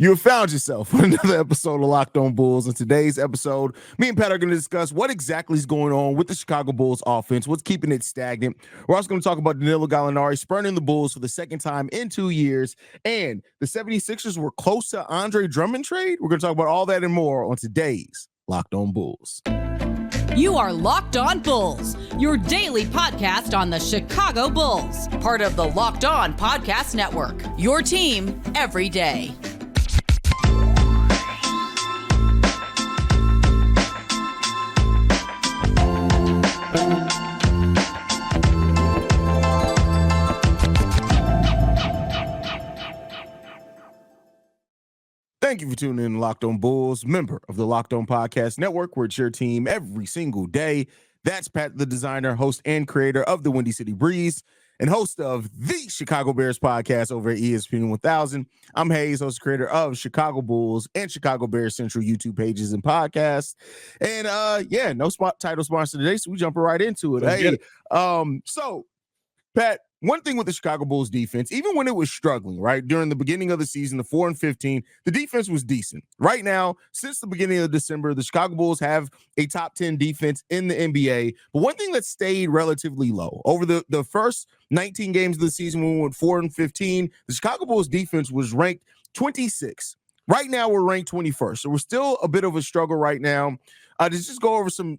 You have found yourself for another episode of Locked On Bulls. In today's episode, me and Pat are going to discuss what exactly is going on with the Chicago Bulls offense, what's keeping it stagnant. We're also going to talk about Danilo GAlinari spurning the Bulls for the second time in 2 years, and the 76ers were close to Andre Drummond trade. We're going to talk about all that and more on today's Locked On Bulls. You are Locked On Bulls, your daily podcast on the Chicago Bulls, part of the Locked On Podcast Network, your team every day. Thank you for tuning in to Locked On Bulls, member of the Locked On Podcast Network, where it's your team every single day. That's Pat the Designer, host and creator of the Windy City Breeze, and host of the Chicago Bears podcast over at ESPN 1000. I'm Haize, host and creator of Chicago Bulls and Chicago Bears Central YouTube pages and podcasts. And no title sponsor today, so we jump right into it. So Pat, one thing with the Chicago Bulls defense, even when it was struggling, right, during the beginning of the season, the 4-15, the defense was decent. Right now, since the beginning of December, the Chicago Bulls have a top 10 defense in the NBA. But one thing that stayed relatively low over the first 19 games of the season, when we went 4-15, the Chicago Bulls defense was ranked 26. Right now, we're ranked 21st. So we're still a bit of a struggle right now. To just go over some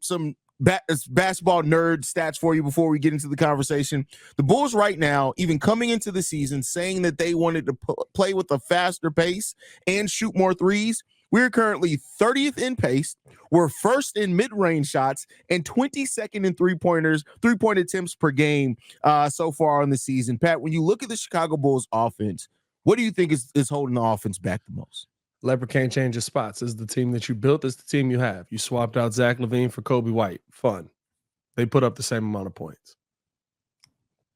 basketball nerd stats for you before we get into the conversation. The Bulls right now, even coming into the season, saying that they wanted to play with a faster pace and shoot more threes. We're currently 30th in pace. We're first in mid-range shots and 22nd in three-point attempts per game so far on the season. Pat, when you look at the Chicago Bulls offense, what do you think is holding the offense back the most? Leopard can't change his spots. This is the team that you built. This is the team you have. You swapped out Zach LaVine for Kobe White. Fun. They put up the same amount of points.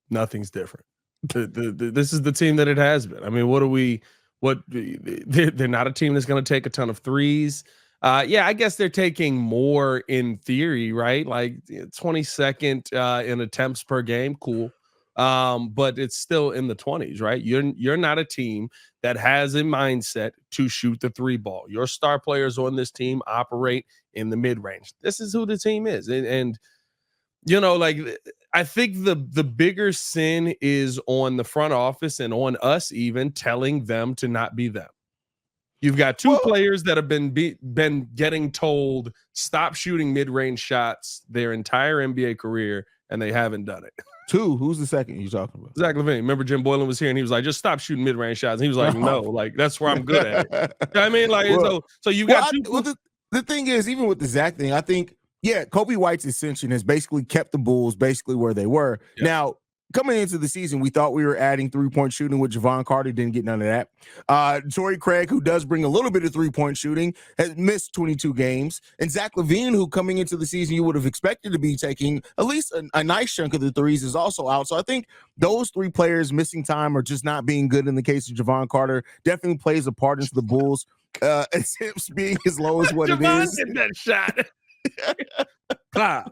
Nothing's different. This is the team that it has been. I mean, they're not a team that's going to take a ton of threes. I guess they're taking more in theory, right? Like 22nd in attempts per game. Cool. But it's still in the 20s, right? You're not a team that has a mindset to shoot the three ball. Your star players on this team operate in the mid-range. This is who the team is. And you know, like, I think the bigger sin is on the front office and on us even telling them to not be them. You've got two players that have been getting told stop shooting mid-range shots their entire NBA career, and they haven't done it. Two. Who's the second you're talking about? Zach LaVine. Remember Jim Boylan was here and he was like, just stop shooting mid-range shots. And he was like, no, like that's where I'm good at it. You know I mean, like, so you got the thing is, even with the Zach thing, I think, Kobe White's ascension has basically kept the Bulls basically where they were. Yeah. Now, coming into the season, we thought we were adding three-point shooting with Javon Carter. Didn't get none of that. Torrey Craig, who does bring a little bit of three-point shooting, has missed 22 games. And Zach LaVine, who coming into the season you would have expected to be taking at least a nice chunk of the threes, is also out. So I think those three players missing time or just not being good in the case of Javon Carter definitely plays a part into the Bulls' attempts being as low as what it is. Did that shot. Wow.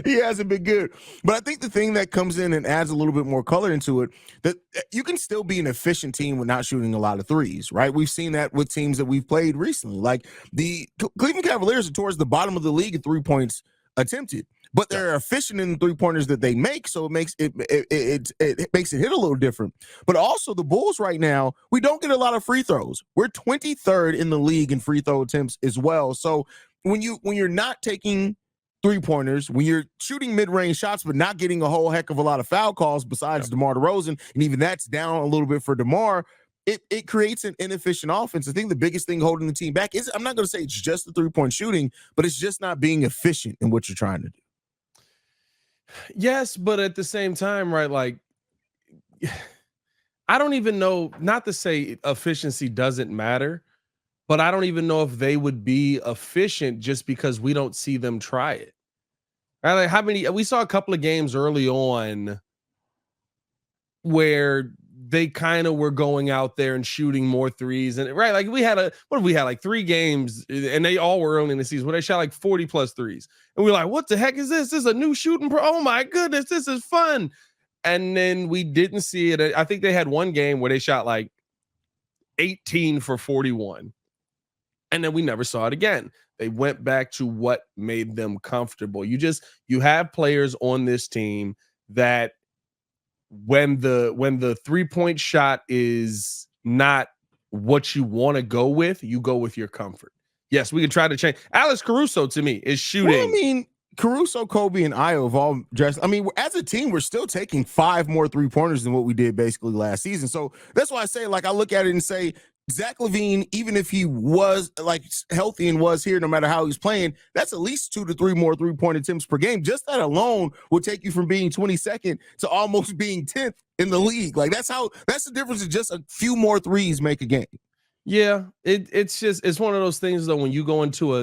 He hasn't been good. But I think the thing that comes in and adds a little bit more color into it, that you can still be an efficient team with not shooting a lot of threes, right? We've seen that with teams that we've played recently. Like the Cleveland Cavaliers are towards the bottom of the league at 3 points attempted, but they're efficient in the three-pointers that they make, so it makes it hit a little different. But also the Bulls right now, we don't get a lot of free throws. We're 23rd in the league in free throw attempts as well. So when you're not taking three-pointers, when you're shooting mid-range shots but not getting a whole heck of a lot of foul calls besides DeMar DeRozan, and even that's down a little bit for DeMar, it creates an inefficient offense. I think the biggest thing holding the team back is, I'm not going to say it's just the three-point shooting, but it's just not being efficient in what you're trying to do. Yes, but at the same time, right, like, I don't even know, not to say efficiency doesn't matter, but I don't even know if they would be efficient just because we don't see them try it. Right? Like we saw a couple of games early on where they kind of were going out there and shooting more threes. And right, like we had like 3 games and they all were early in the season where they shot like 40 plus threes. And we were like, what the heck is this? This is a new shooting oh my goodness, this is fun. And then we didn't see it. I think they had one game where they shot like 18 for 41. And then we never saw it again. They went back to what made them comfortable. You have players on this team that when the 3-point shot is not what you want to go with, you go with your comfort. Yes, we can try to change. Alex Caruso, to me, is shooting. Well, I mean, Caruso, Kobe, and Ayo have all dressed. I mean, as a team, we're still taking 5 more 3-pointers than what we did basically last season. So that's why I say, like, I look at it and say, Zach LaVine, even if he was like healthy and was here, no matter how he's playing, that's at least 2 to 3 more 3-point attempts per game. Just that alone will take you from being 22nd to almost being 10th in the league. Like that's the difference. Is just a few more threes make a game. Yeah, it's one of those things though. When you go into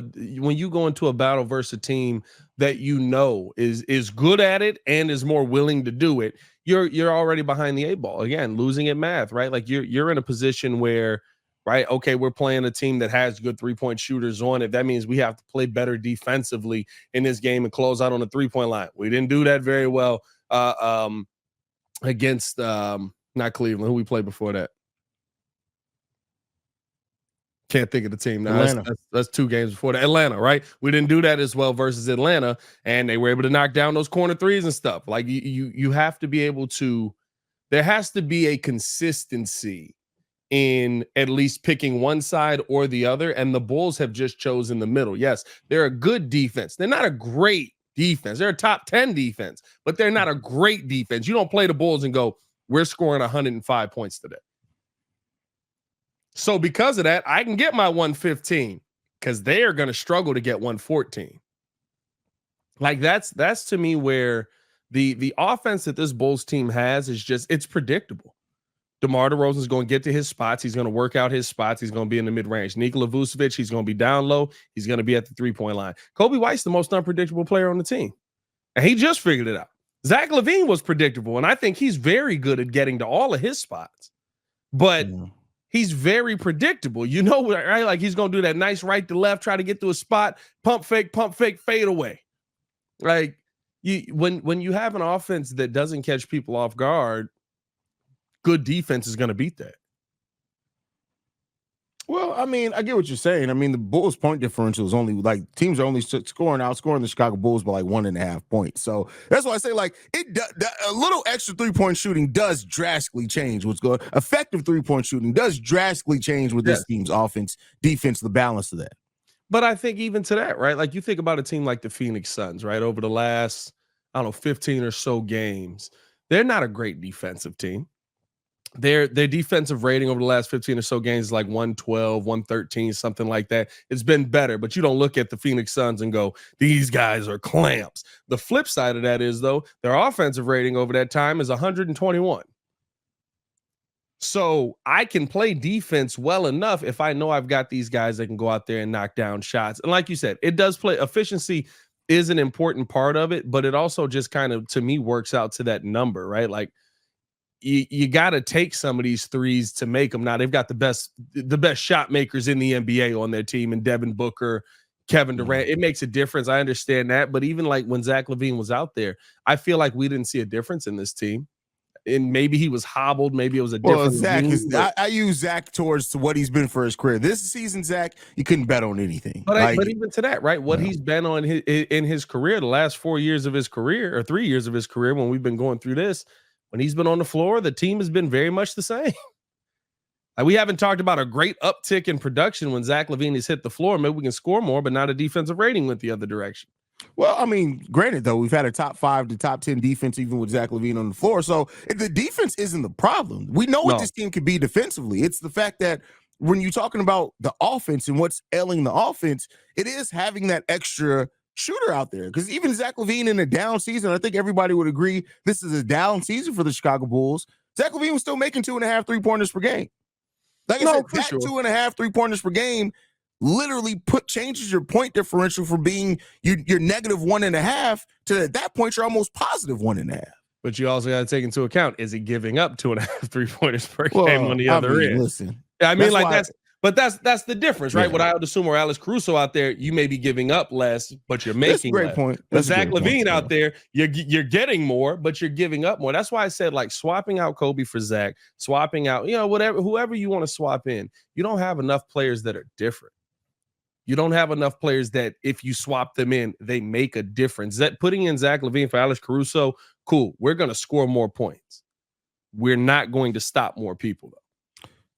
a battle versus a team that you know is good at it and is more willing to do it, you're already behind the 8 ball again, losing at math, right? Like you're in a position where, right, okay, we're playing a team that has good 3-point shooters on it. That means we have to play better defensively in this game and close out on the 3-point line. We didn't do that very well against not Cleveland, who we played before that. Can't think of the team now. That's 2 games before the Atlanta, right? We didn't do that as well versus Atlanta, and they were able to knock down those corner threes and stuff. Like you have to be able to. There has to be a consistency in at least picking one side or the other, and the Bulls have just chosen the middle. Yes, they're a good defense. They're not a great defense. They're a top 10 defense, but they're not a great defense. You don't play the Bulls and go, we're scoring 105 points today. So because of that, I can get my 115 because they are going to struggle to get 114. Like that's to me where the offense that this Bulls team has is just, it's predictable. DeMar DeRozan is going to get to his spots. He's going to work out his spots. He's going to be in the mid-range. Nikola Vucevic, he's going to be down low. He's going to be at the 3-point line. Kobe White's the most unpredictable player on the team. And he just figured it out. Zach LaVine was predictable, and I think he's very good at getting to all of his spots. But he's very predictable. You know, right? Like he's going to do that nice right to left, try to get to a spot, pump fake, fade away. Like when you have an offense that doesn't catch people off guard, good defense is going to beat that. Well, I mean, I get what you're saying. I mean, the Bulls' point differential is only like teams are only outscoring the Chicago Bulls by like 1.5 points. So that's why I say like a little extra 3-point shooting does drastically change what's going. Effective 3-point shooting does drastically change with this team's offense, defense, the balance of that. But I think even to that, right? Like you think about a team like the Phoenix Suns, right? Over the last, 15 or so games, they're not a great defensive team. Their defensive rating over the last 15 or so games is like 112, 113, something like that. It's been better, but you don't look at the Phoenix Suns and go, these guys are clamps. The flip side of that is, though, their offensive rating over that time is 121. So I can play defense well enough if I know I've got these guys that can go out there and knock down shots. And like you said, it does play. Efficiency is an important part of it, but it also just kind of, to me, works out to that number, right? Like, you got to take some of these threes to make them. Now they've got the best shot makers in the NBA on their team, and Devin Booker, Kevin Durant. It makes a difference. I understand that, but even like when Zach LaVine was out there, I feel like we didn't see a difference in this team. And maybe he was hobbled. Maybe it was a different. Zach I use Zach towards to what he's been for his career. This season, Zach, you couldn't bet on anything. But even to that, right? What he's been on in his career, the last 4 years of his career or 3 years of his career, when we've been going through this. When he's been on the floor, the team has been very much the same. Like we haven't talked about a great uptick in production when Zach LaVine has hit the floor. Maybe we can score more, but not a defensive rating went the other direction. Well, I mean, granted, though, we've had a top 5 to top 10 defense even with Zach LaVine on the floor. So the defense isn't the problem. We know what this team can be defensively. It's the fact that when you're talking about the offense and what's ailing the offense, it is having that extra shooter out there, because even Zach LaVine in a down season, I think everybody would agree this is a down season for the Chicago Bulls. Zach LaVine was still making 2.5 3-pointers per game. Like I said, that 2.5 3-pointers per game literally changes your point differential from being you're negative 1.5 to at that point you're almost positive 1.5. But you also got to take into account, is he giving up 2.5 3-pointers per game on the other end? Listen, I mean, like But that's the difference, right? Yeah. With Ayo Dosunmu or Alex Caruso out there, you may be giving up less, but you're making That's a great less. point. But That's a Zach great point, LaVine out there, you're getting more, but you're giving up more. That's why I said, like, swapping out Kobe for Zach, swapping out, whoever you want to swap in, you don't have enough players that are different. You don't have enough players that if you swap them in, they make a difference. That putting in Zach LaVine for Alex Caruso, cool. We're going to score more points. We're not going to stop more people, though.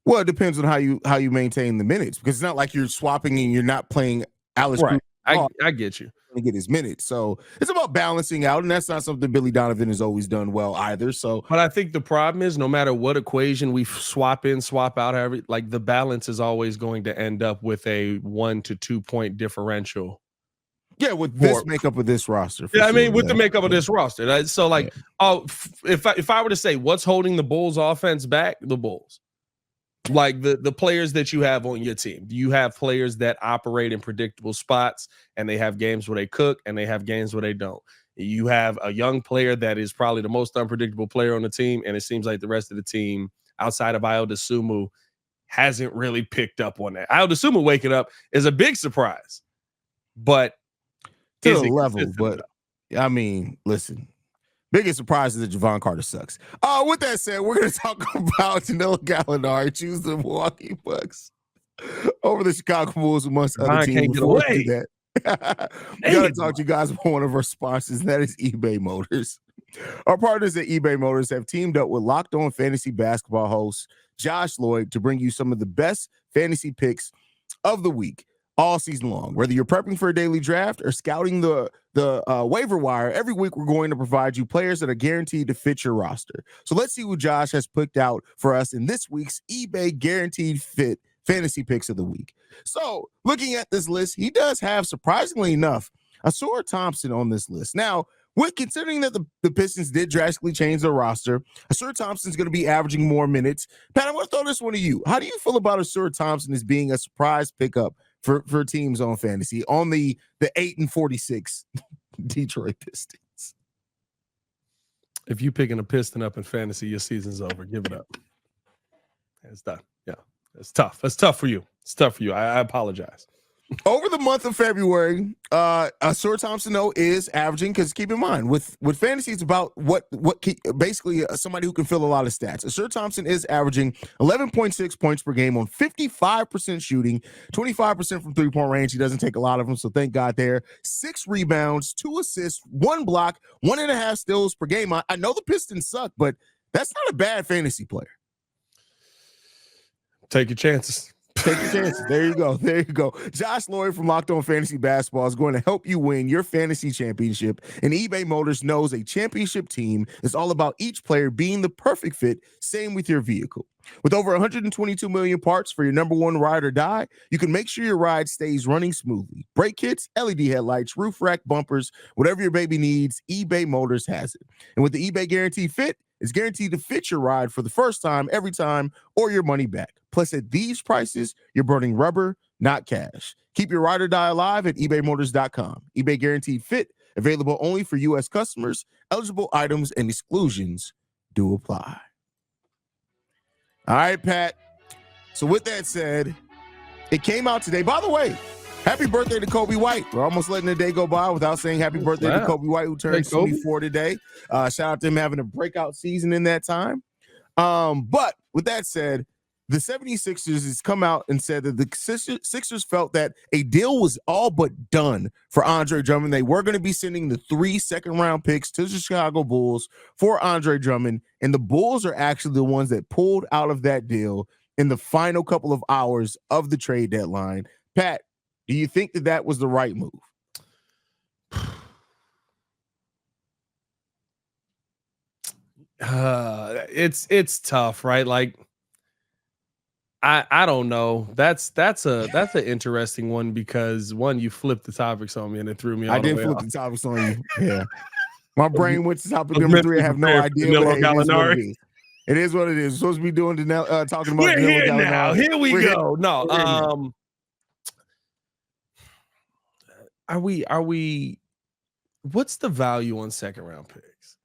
Well, it depends on how you maintain the minutes, because it's not like you're swapping and you're not playing Alex. Right. I get you. To get his minutes. So it's about balancing out, and that's not something Billy Donovan has always done well either. So, but I think the problem is no matter what equation we swap in, swap out, the balance is always going to end up with a 1 to 2 point differential. Yeah, with this makeup of this roster. Yeah, I mean, with the makeup of this roster. So, if I were to say what's holding the Bulls offense back, the Bulls. Like the players that you have on your team. You have players that operate in predictable spots, and they have games where they cook, and they have games where they don't. You have a young player that is probably the most unpredictable player on the team, and it seems like the rest of the team, outside of Ayo Dosunmu, hasn't really picked up on that. Ayo Dosunmu waking up is a big surprise, but to the level. But I mean, listen. Biggest surprise is that Javon Carter sucks. With that said, we're going to talk about Danilo GAlinari choose the Milwaukee Bucks over the Chicago Bulls amongst other teams. Can't get away. We got to talk to you guys about one of our sponsors, and that is eBay Motors. Our partners at eBay Motors have teamed up with Locked On Fantasy Basketball host Josh Lloyd to bring you some of the best fantasy picks of the week all season long. Whether you're prepping for a daily draft or scouting the waiver wire, every week we're going to provide you players that are guaranteed to fit your roster. So let's see what Josh has picked out for us in this week's eBay Guaranteed Fit Fantasy Picks of the Week. So looking at this list, he does have, surprisingly enough, Ausar Thompson on this list. Now, with considering that the Pistons did drastically change their roster, Ausar Thompson's going to be averaging more minutes. Pat, I'm going to throw this one to you. How do you feel about Ausar Thompson as being a surprise pickup for teams on fantasy on the 8-46 Detroit Pistons? If you picking a Piston up in fantasy, your season's over. Give it up. It's done. Yeah, it's tough. It's tough for you. It's tough for you. I apologize. Over the month of February, Ausar Thompson, though, is averaging, because keep in mind, with fantasy, it's about basically somebody who can fill a lot of stats. Ausar Thompson is averaging 11.6 points per game on 55% shooting, 25% from three-point range. He doesn't take a lot of them, so thank God there. 6 rebounds, 2 assists, 1 block, 1.5 steals per game. I know the Pistons suck, but that's not a bad fantasy player. Take your chances. Take your chances. There you go. There you go. Josh Lloyd from Locked On Fantasy Basketball is going to help you win your fantasy championship. And eBay Motors knows a championship team is all about each player being the perfect fit. Same with your vehicle. With over 122 million parts for your number one ride or die, you can make sure your ride stays running smoothly. Brake kits, LED headlights, roof rack bumpers, whatever your baby needs, eBay Motors has it. And with the eBay Guaranteed Fit, it's guaranteed to fit your ride for the first time, every time, or your money back. Plus, at these prices, you're burning rubber, not cash. Keep your ride or die alive at ebaymotors.com. eBay Guaranteed Fit, available only for U.S. customers. Eligible items and exclusions do apply. All right, Pat. So with that said, it came out today. By the way, happy birthday to Kobe White. We're almost letting the day go by without saying happy birthday to Kobe White, who turned 24 today. Shout out to him having a breakout season in that time. But with that said, the 76ers has come out and said that the Sixers felt that a deal was all but done for Andre Drummond. They were going to be sending the 3 second-round picks to the Chicago Bulls for Andre Drummond, and the Bulls are actually the ones that pulled out of that deal in the final couple of hours of the trade deadline. Pat, do you think that that was the right move? It's tough, right? Like, I don't know. That's an interesting one, because one, you flipped the topics on me and it threw me. I did flip the topics on you. Yeah, my brain went to topic number 3. I have no idea. It is what it is. We're supposed to be doing talking about. We're here now. Here we go. No, Are we? What's the value on second round picks?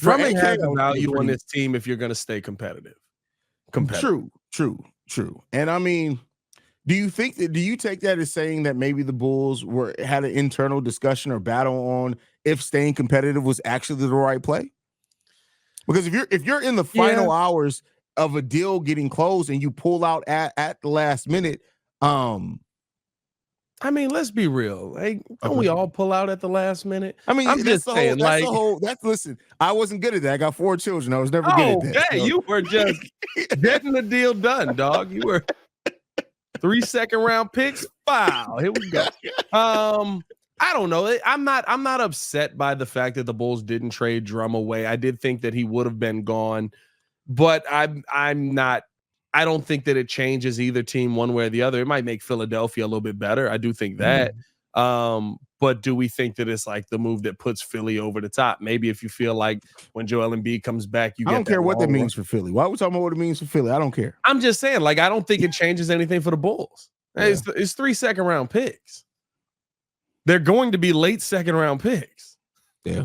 Drummond has a value on this team if you're going to stay competitive. True. And I mean, Do you take that as saying that maybe the Bulls had an internal discussion or battle on if staying competitive was actually the right play? Because if you're in the final hours of a deal getting closed and you pull out at the last minute, I mean, let's be real. Like, don't we all pull out at the last minute? I mean, I'm just saying, listen, I wasn't good at that. I got 4 children. I was never good at that. Okay, so. You were just getting the deal done, dog. You were 3 second-round picks. Wow, here we go. I don't know. I'm not upset by the fact that the Bulls didn't trade Drum away. I did think that he would have been gone, but I'm not. I don't think that it changes either team one way or the other. It might make Philadelphia a little bit better. I do think that. But do we think that it's like the move that puts Philly over the top? Maybe if you feel like when Joel Embiid comes back, I don't care what that means for Philly. Why are we talking about what it means for Philly? I don't care. I'm just saying, like, I don't think it changes anything for the Bulls. Yeah. It's 3 second-round picks. They're going to be late second-round picks. Yeah.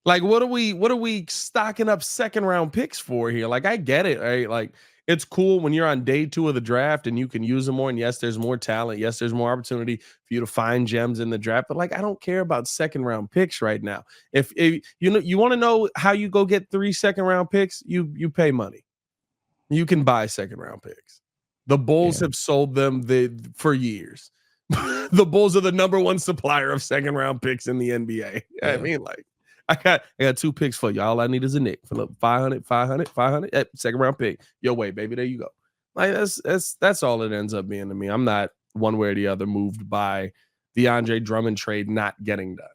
Like, what are we stocking up second-round picks for here? Like, I get it, right? Like, it's cool when you're on day 2 of the draft and you can use them more. And yes, there's more talent. Yes, there's more opportunity for you to find gems in the draft. But like, I don't care about second-round picks right now. If you want to know how you go get 3 second-round picks, you pay money. You can buy second-round picks. The Bulls have sold them for years. The Bulls are the number 1 supplier of second-round picks in the NBA. I mean, like, I got 2 picks for you. All I need is a Nick for 500, 500. Second round pick. Your way, baby. There you go. Like that's all it ends up being to me. I'm not one way or the other moved by the Andre Drummond trade not getting done.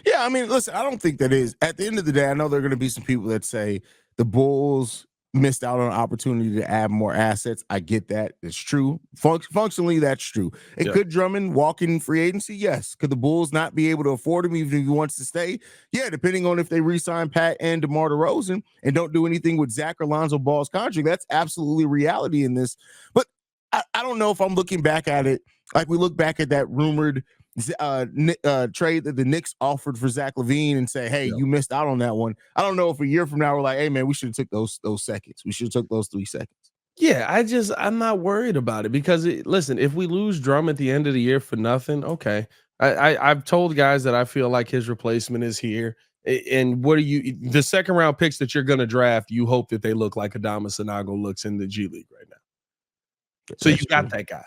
Yeah, I mean, listen, I don't think that is. At the end of the day, I know there are going to be some people that say the Bulls missed out on an opportunity to add more assets. I get that. It's true. Functionally, that's true. And could Drummond walk in free agency? Yes. Could the Bulls not be able to afford him even if he wants to stay? Yeah, depending on if they re-sign Pat and DeMar DeRozan and don't do anything with Zach or Lonzo Ball's contract. That's absolutely reality in this. But I don't know if I'm looking back at it like we look back at that rumored trade that the Knicks offered for Zach LaVine and say, hey, you missed out on that one. I don't know if a year from now we're like, hey man, we should have took those seconds. We should have took those 3 seconds. Yeah, I'm not worried about it because listen, if we lose Drum at the end of the year for nothing, okay. I've told guys that I feel like his replacement is here. And the second round picks that you're gonna draft, you hope that they look like Adama Sanago looks in the G League right now. So you got that guy.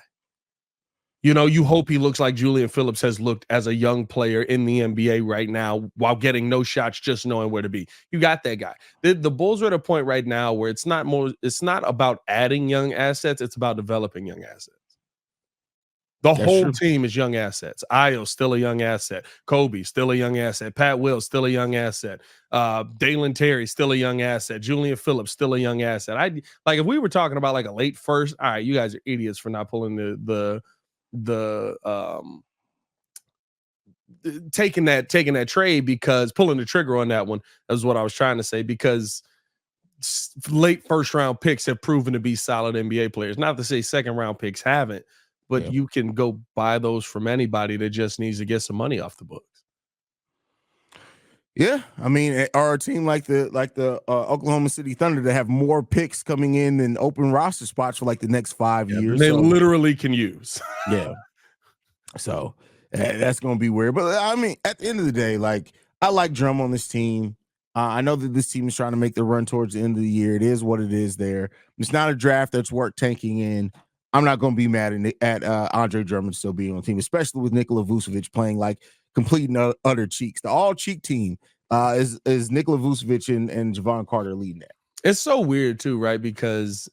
You know, you hope he looks like Julian Phillips has looked as a young player in the NBA right now while getting no shots, just knowing where to be. You got that guy. The Bulls are at a point right now where it's not about adding young assets. It's about developing young assets. That's whole team is young assets. Ayo still a young asset. Kobe still a young asset. Pat Will still a young asset. Dalen Terry still a young asset. Julian Phillips still a young asset. Like if we were talking about like a late first, all right, you guys are idiots for not pulling taking that trade because pulling the trigger on that one is what I was trying to say, because late first round picks have proven to be solid NBA players. Not to say second round picks haven't, but you can go buy those from anybody that just needs to get some money off the books. Yeah, I mean, or a team like the Oklahoma City Thunder that have more picks coming in than open roster spots for like the next 5 years. They literally can use. Yeah. So that's going to be weird. But I mean, at the end of the day, like I like Drum on this team. I know that this team is trying to make the run towards the end of the year. It is what it is there. It's not a draft that's worth tanking in. I'm not going to be mad at Andre Drummond still being on the team, especially with Nikola Vucevic playing like complete and utter cheeks. The all-cheek team is Nikola Vucevic and Javon Carter leading that. It's so weird too, right? Because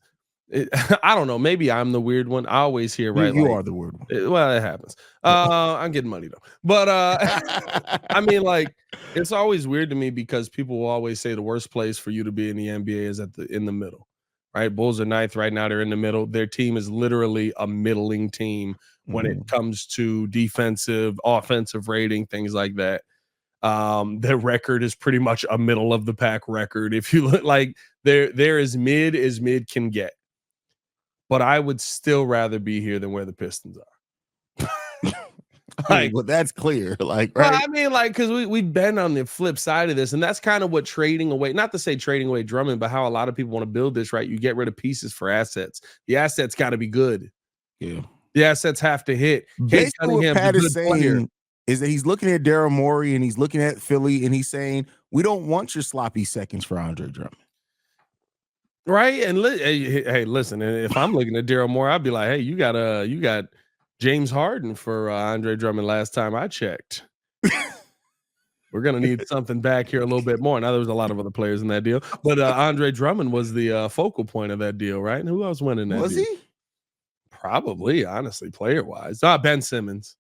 I don't know. Maybe I'm the weird one. I always hear, right? You are the weird one. Well, it happens. I'm getting money though. But I mean, like, it's always weird to me because people will always say the worst place for you to be in the NBA is in the middle, right? Bulls are 9th right now. They're in the middle. Their team is literally a middling team when it comes to defensive, offensive rating, things like that. Their record is pretty much a middle of the pack record. If you look, like they're as mid can get. But I would still rather be here than where the Pistons are. Like, well, that's clear. Like, right? Well, I mean, like, because we've been on the flip side of this, and that's kind of what trading away, not to say trading away Drummond, but how a lot of people want to build this, right? You get rid of pieces for assets. The assets got to be good. Yeah. The assets have to hit. Cade Basically, what Cunningham's Pat a is good saying player. is that he's looking at Daryl Morey and he's looking at Philly and he's saying, we don't want your sloppy seconds for Andre Drummond. Right. And hey, listen, if I'm looking at Daryl Morey, I'd be like, hey, you got James Harden for Andre Drummond last time I checked. We're going to need something back here a little bit more. Now, there was a lot of other players in that deal, but Andre Drummond was the focal point of that deal, right? And who else went in that deal? Was he? Probably, honestly, player-wise. Ben Simmons.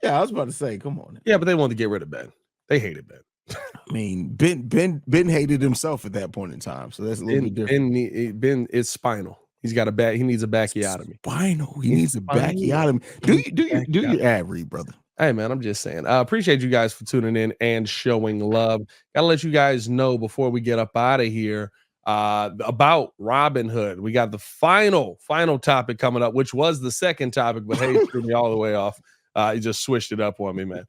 Yeah, I was about to say, come on. Yeah, but they wanted to get rid of Ben. They hated Ben. I mean, Ben hated himself at that point in time, so that's a little bit different. Ben is spinal. He's got a back. He needs a backiotomy. Spinal. He needs a backiotomy. Do your ad read, brother. Hey man, I'm just saying. I appreciate you guys for tuning in and showing love. Gotta let you guys know before we get up out of here about Robinhood. We got the final topic coming up, which was the second topic, but hey, threw me all the way off. He just switched it up on me, man.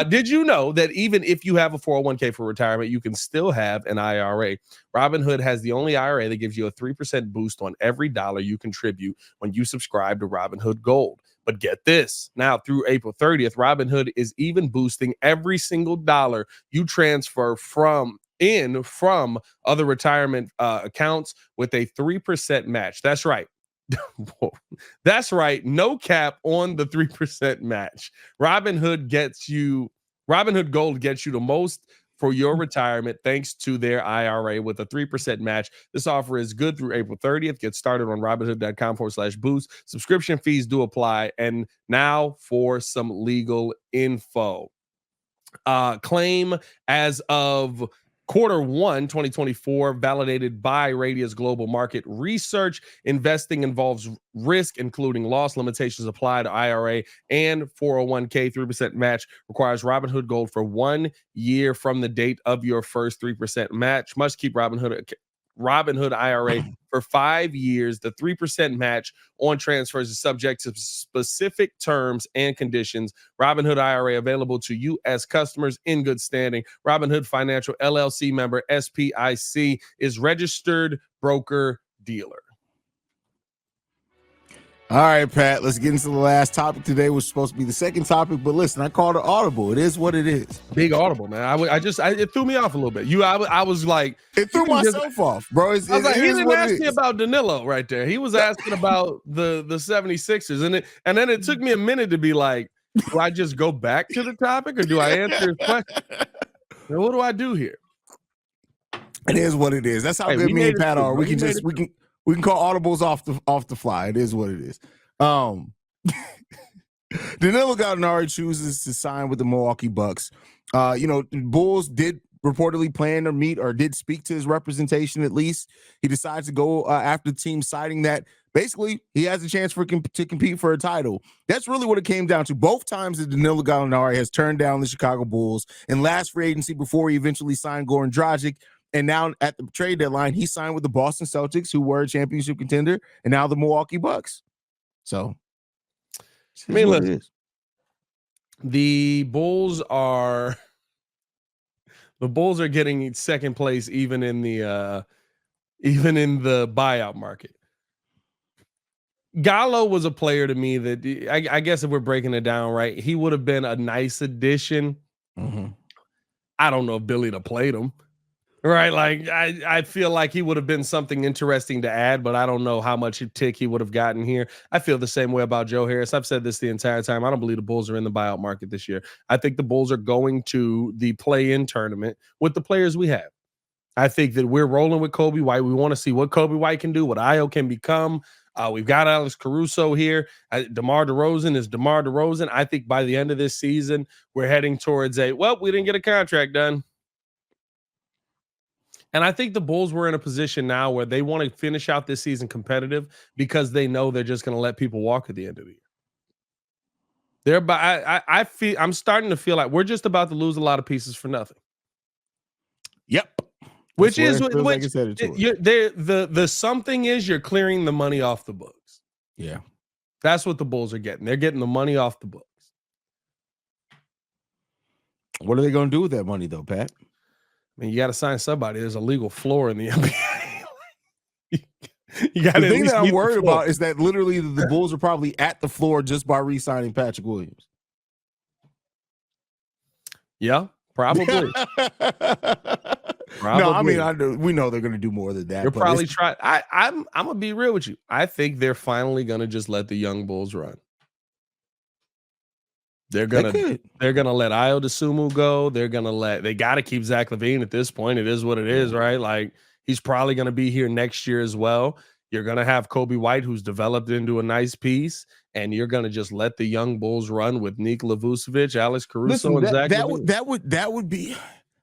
Did you know that even if you have a 401k for retirement, you can still have an IRA? Robinhood has the only IRA that gives you a 3% boost on every dollar you contribute when you subscribe to Robinhood Gold. But get this, now through April 30th, Robinhood is even boosting every single dollar you transfer from other retirement accounts with a 3% match. That's right. That's right. No cap on the 3% match. Robinhood Gold gets you the most for your retirement thanks to their IRA with a 3% match. This offer is good through April 30th. Get started on Robinhood.com/boost. Subscription fees do apply. And now for some legal info. Claim as of Q1 2024, validated by Radius Global Market Research. Investing involves risk, including loss. Limitations apply to IRA and 401k. 3% match requires Robinhood Gold for 1 year from the date of your first 3% match. Must keep Robinhood IRA for 5 years. The 3% match on transfers is subject to specific terms and conditions. Robinhood IRA available to U.S. customers in good standing. Robinhood Financial LLC member SPIC is registered broker dealer. All right, Pat, let's get into the last topic today, which was supposed to be the second topic. But listen, I called it audible. It is what it is. Big audible, man. It threw me off a little bit. I was like, it threw myself off, bro. He didn't ask me about Danilo right there. He was asking about the 76ers. And then it took me a minute to be like, do I just go back to the topic or do I answer his question? Now, what do I do here? It is what it is. That's how good me and Pat are. We can call audibles off the fly. It is what it is. Danilo GAlinari chooses to sign with the Milwaukee Bucks. Bulls did reportedly plan to meet or did speak to his representation at least. He decides to go after the team, citing that basically he has a chance to compete for a title. That's really what it came down to. Both times that Danilo GAlinari has turned down the Chicago Bulls in last free agency before he eventually signed Goran Dragic. And now at the trade deadline, he signed with the Boston Celtics, who were a championship contender, and now the Milwaukee Bucks. So, I mean, listen, the Bulls are getting second place even in the buyout market. Gallo was a player to me that I guess if we're breaking it down right, he would have been a nice addition. Mm-hmm. I don't know if Billy to played him. Right, like I feel like he would have been something interesting to add, but I don't know how much tick he would have gotten here. I feel the same way about Joe Harris. I've said this the entire time. I don't believe the Bulls are in the buyout market this year. I think the Bulls are going to the play-in tournament with the players we have. I think that we're rolling with Kobe White. We want to see what Kobe White can do, what Ayo can become. We've got Alex Caruso here. DeMar DeRozan is DeMar DeRozan. I think by the end of this season, we're heading towards we didn't get a contract done. And I think the Bulls were in a position now where they want to finish out this season competitive because they know they're just going to let people walk at the end of the year. I'm starting to feel like we're just about to lose a lot of pieces for nothing. Yep. The something is you're clearing the money off the books. Yeah. That's what the Bulls are getting. They're getting the money off the books. What are they going to do with that money though, Pat? I mean, you got to sign somebody. There's a legal floor in the NBA. You got The thing that I'm worried about is that literally the Bulls are probably at the floor just by re-signing Patrick Williams. Yeah, probably. No, I mean, we know they're going to do more than that. They're probably trying. I'm gonna be real with you. I think they're finally gonna just let the young Bulls run. They're gonna let Ayo DeSumo go. They got to keep Zach LaVine at this point. It is what it is, right? Like he's probably gonna be here next year as well. You're gonna have Kobe White, who's developed into a nice piece, and you're gonna just let the young Bulls run with Nikola Vucevic, Alex Caruso, and Zach LaVine. That would be.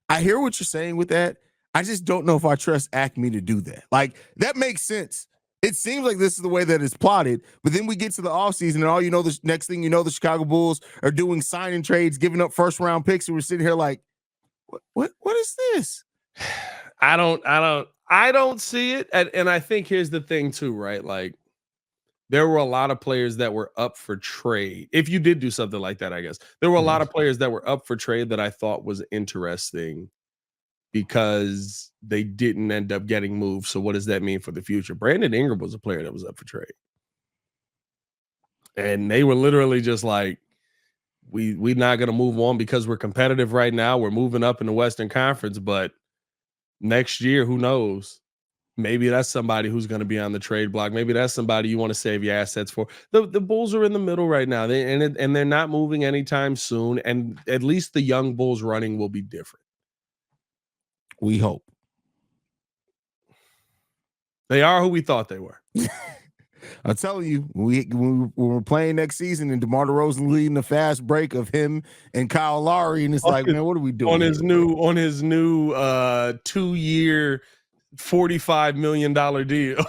I hear what you're saying with that. I just don't know if I trust Acme to do that. Like, that makes sense. It seems like this is the way that it's plotted, but then we get to the offseason, and all you know, the next thing you know, the Chicago Bulls are doing signing trades, giving up first-round picks, and we're sitting here like, what is this? I don't see it. And I think here's the thing too, right? Like, there were a lot of players that were up for trade. If you did do something like that, I guess. There were a lot of players that were up for trade that I thought was interesting because they didn't end up getting moved. So what does that mean for the future? Brandon Ingram was a player that was up for trade. And they were literally just like, we're not going to move on because we're competitive right now. We're moving up in the Western Conference, but next year, who knows? Maybe that's somebody who's going to be on the trade block. Maybe that's somebody you want to save your assets for. The Bulls are in the middle right now, and they're not moving anytime soon. And at least the young Bulls running will be different. We hope. They are who we thought they were. I'm telling you, when we're playing next season and DeMar DeRozan leading the fast break of him and Kyle Lowry, and it's like, man, what are we doing on his new 2-year $45 million deal?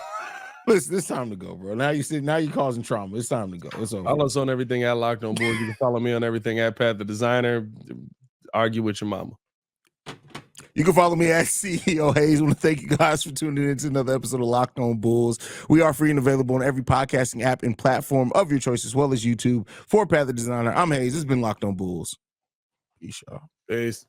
Listen, it's time to go, bro. Now you're causing trauma. It's time to go. It's over. Follow us on everything at Locked On Bulls. You can follow me on everything at Pat the Designer. Argue with your mama. You can follow me at CEO Haize. I want to thank you guys for tuning in to another episode of Locked On Bulls. We are free and available on every podcasting app and platform of your choice, as well as YouTube. For Pat the Designer, I'm Haize. This has been Locked On Bulls. Peace, y'all. Peace.